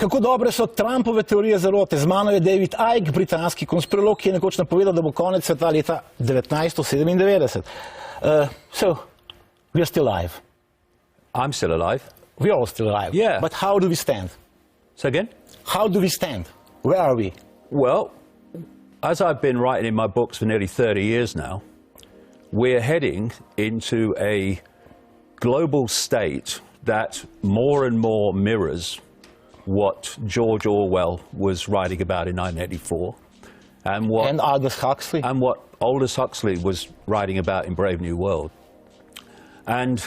Kako dobre so Trumpove teorije zarote? Z mano je David Icke, britanski konspirolog, ki je nekoč napovedal, da bo konec sveta leta 1997. So, we are still alive. I'm still alive. We are all still alive. Yeah. But how do we stand? So again? How do we stand? Where are we? Well, as I've been writing in my books for nearly 30 years now, we're heading into a global state that more and more mirrors what George Orwell was writing about in 1984, and Aldous Huxley, and what Aldous Huxley was writing about in Brave New World. And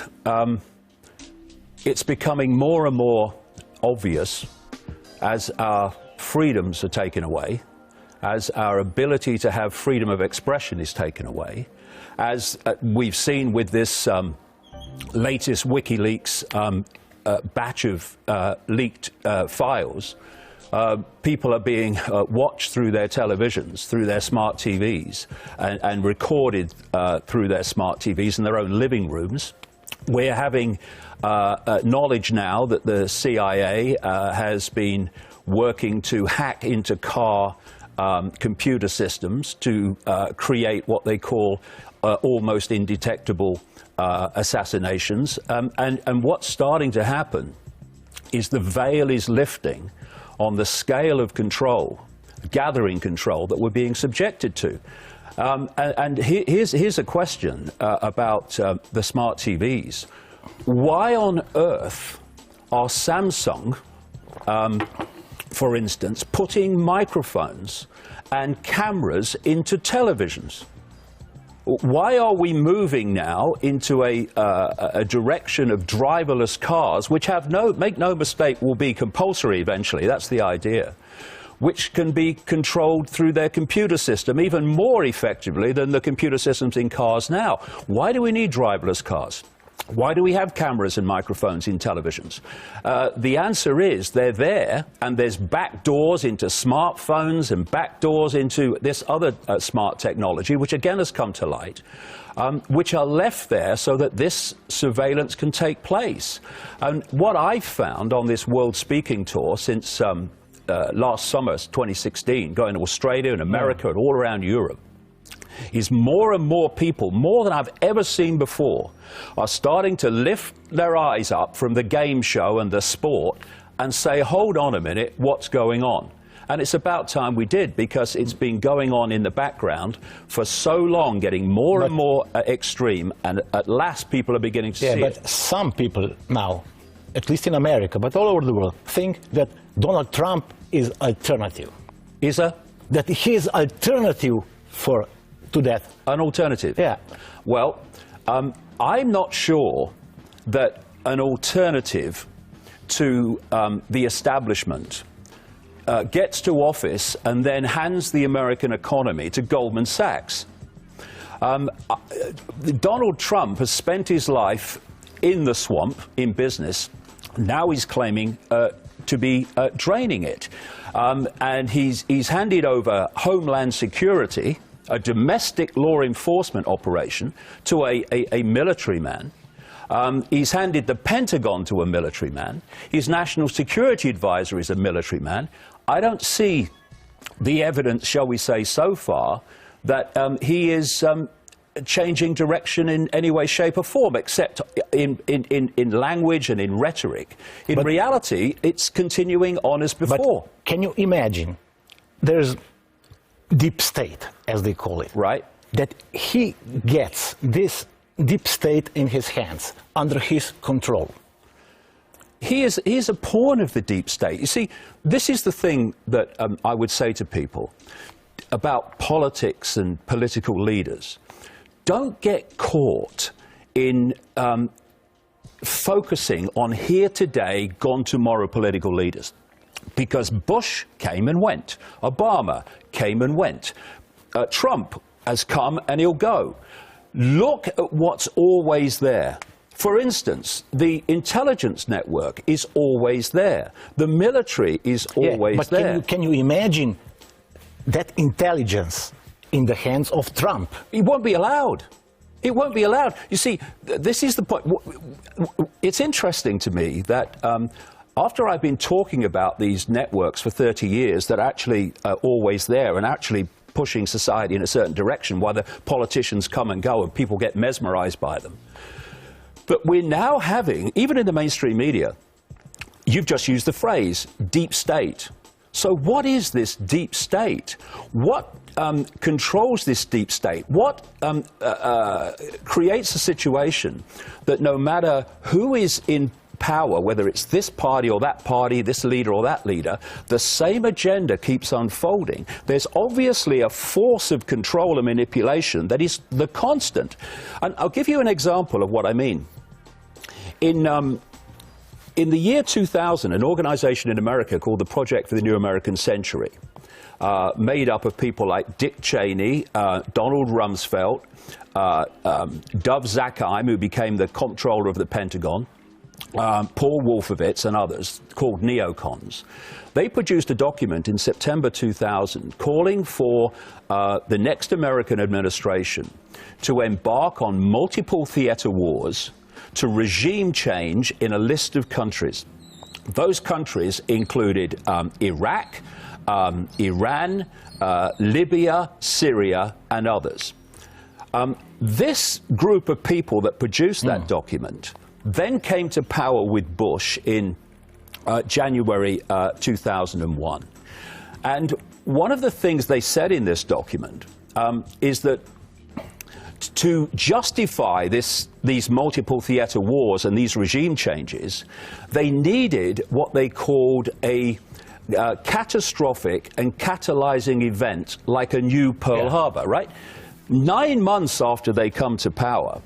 it's becoming more and more obvious as our freedoms are taken away, as our ability to have freedom of expression is taken away, as we've seen with this latest WikiLeaks batch of leaked files. People are being watched through their televisions, through their smart TVs, and recorded through their smart TVs in their own living rooms. We're having knowledge now that the CIA has been working to hack into car computer systems to create what they call almost indetectable assassinations. And what's starting to happen is the veil is lifting on the scale of control, gathering control, that we're being subjected to. And here's a question about the smart TVs. Why on earth are Samsung, for instance, putting microphones and cameras into televisions? Why are we moving now into a direction of driverless cars, which make no mistake, will be compulsory eventually, that's the idea, which can be controlled through their computer system even more effectively than the computer systems in cars now? Why do we need driverless cars? Why do we have cameras and microphones in televisions? The answer is they're there, and there's back doors into smartphones and back doors into this other smart technology, which again has come to light, which are left there so that this surveillance can take place. And what I've found on this world speaking tour since last summer, 2016, going to Australia and America and all around Europe, is more and more people, more than I've ever seen before, are starting to lift their eyes up from the game show and the sport and say, hold on a minute, what's going on? And it's about time we did, because it's been going on in the background for so long, getting more and more extreme, and at last people are beginning to see it. But some people now, at least in America, but all over the world, think that Donald Trump is alternative. Is a? That he is alternative to that. An alternative? Yeah. Well, I'm not sure that an alternative to the establishment gets to office and then hands the American economy to Goldman Sachs. Donald Trump has spent his life in the swamp, in business. Now he's claiming to be draining it. And he's handed over Homeland Security, a domestic law enforcement operation, to a military man. He's handed the Pentagon to a military man. His national security advisor is a military man. I don't see the evidence, shall we say, so far, that he is changing direction in any way, shape or form, except in language and in rhetoric. In reality, it's continuing on as before. But can you imagine, there's deep state, as they call it. Right. That he gets this deep state in his hands, under his control. He is a pawn of the deep state. You see, this is the thing that I would say to people about politics and political leaders. Don't get caught in focusing on here today, gone tomorrow political leaders. Because Bush came and went. Obama came and went. Trump has come and he'll go. Look at what's always there. For instance, the intelligence network is always there. The military is always there. But can you imagine that intelligence in the hands of Trump? It won't be allowed. It won't be allowed. You see, this is the point. It's interesting to me that after I've been talking about these networks for 30 years that actually are always there and actually pushing society in a certain direction while the politicians come and go and people get mesmerized by them. But we're now having, even in the mainstream media, you've just used the phrase, deep state. So what is this deep state? What controls this deep state? What creates a situation that no matter who is in power, whether it's this party or that party, this leader or that leader, the same agenda keeps unfolding. There's obviously a force of control and manipulation that is the constant. And I'll give you an example of what I mean. In the year 2000, an organization in America called the Project for the New American Century, made up of people like Dick Cheney, Donald Rumsfeld, Dov Zakheim, who became the comptroller of the Pentagon, Paul Wolfowitz and others, called neocons. They produced a document in September 2000 calling for the next American administration to embark on multiple theater wars to regime change in a list of countries. Those countries included Iraq, Iran, Libya, Syria, and others. This group of people that produced that document then came to power with Bush in January 2001. And one of the things they said in this document is that to justify these multiple theater wars and these regime changes, they needed what they called a catastrophic and catalyzing event like a new Pearl Harbor, right? 9 months after they come to power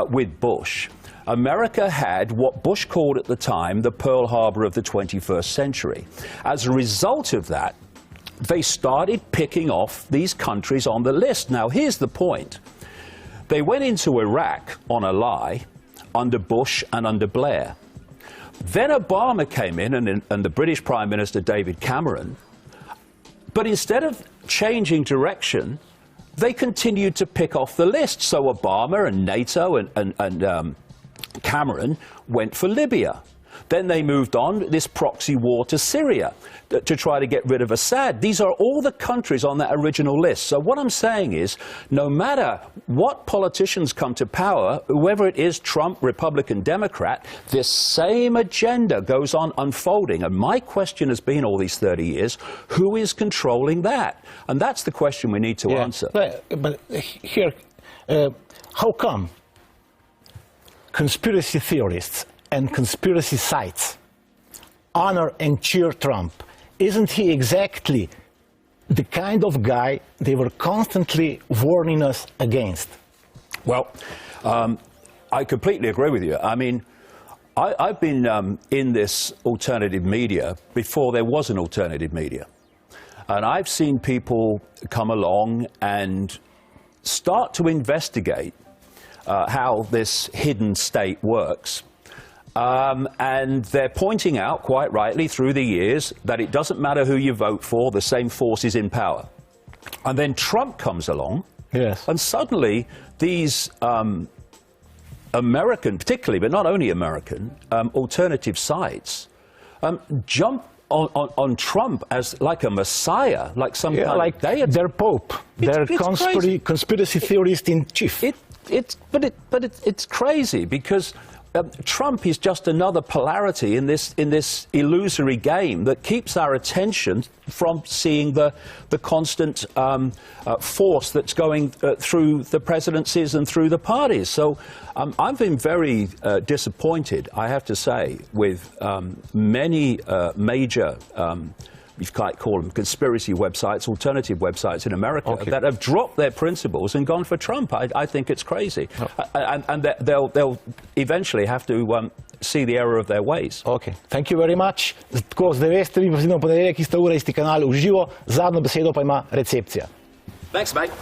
with Bush, America had what Bush called at the time the Pearl Harbor of the 21st century. As a result of that, they started picking off these countries on the list. Now, here's the point. They went into Iraq on a lie under Bush and under Blair. Then Obama came in and the British Prime Minister David Cameron, but instead of changing direction, they continued to pick off the list. So Obama and NATO and Cameron went for Libya. Then they moved on this proxy war to Syria to try to get rid of Assad. These are all the countries on that original list. So what I'm saying is, no matter what politicians come to power, whoever it is, Trump, Republican, Democrat, this same agenda goes on unfolding. And my question has been all these 30 years, who is controlling that? And that's the question we need to answer. But here, how come conspiracy theorists and conspiracy sites honor and cheer Trump? Isn't he exactly the kind of guy they were constantly warning us against? Well, I completely agree with you. I mean, I've been in this alternative media before there was an alternative media. And I've seen people come along and start to investigate how this hidden state works. And they're pointing out, quite rightly, through the years, that it doesn't matter who you vote for, the same force is in power. And then Trump comes along, and suddenly these American, particularly, but not only American, alternative sites jump on Trump as like a messiah, like some kind like of deity. their pope, their conspiracy theorist in chief. It's crazy because Trump is just another polarity in this illusory game that keeps our attention from seeing the constant force that's going through the presidencies and through the parties. So I've been very disappointed, I have to say, with many major you might call them conspiracy websites, alternative websites in America that have dropped their principles and gone for Trump. I think it's crazy. And they'll eventually have to see the error of their ways. Okay. Thank you very much. Tako, zdaj veste, vi pa vidimo ponedeljek, ista ura, isti kanal, v živo. Zadnjo besedo pa ima recepcija. Thanks, mate.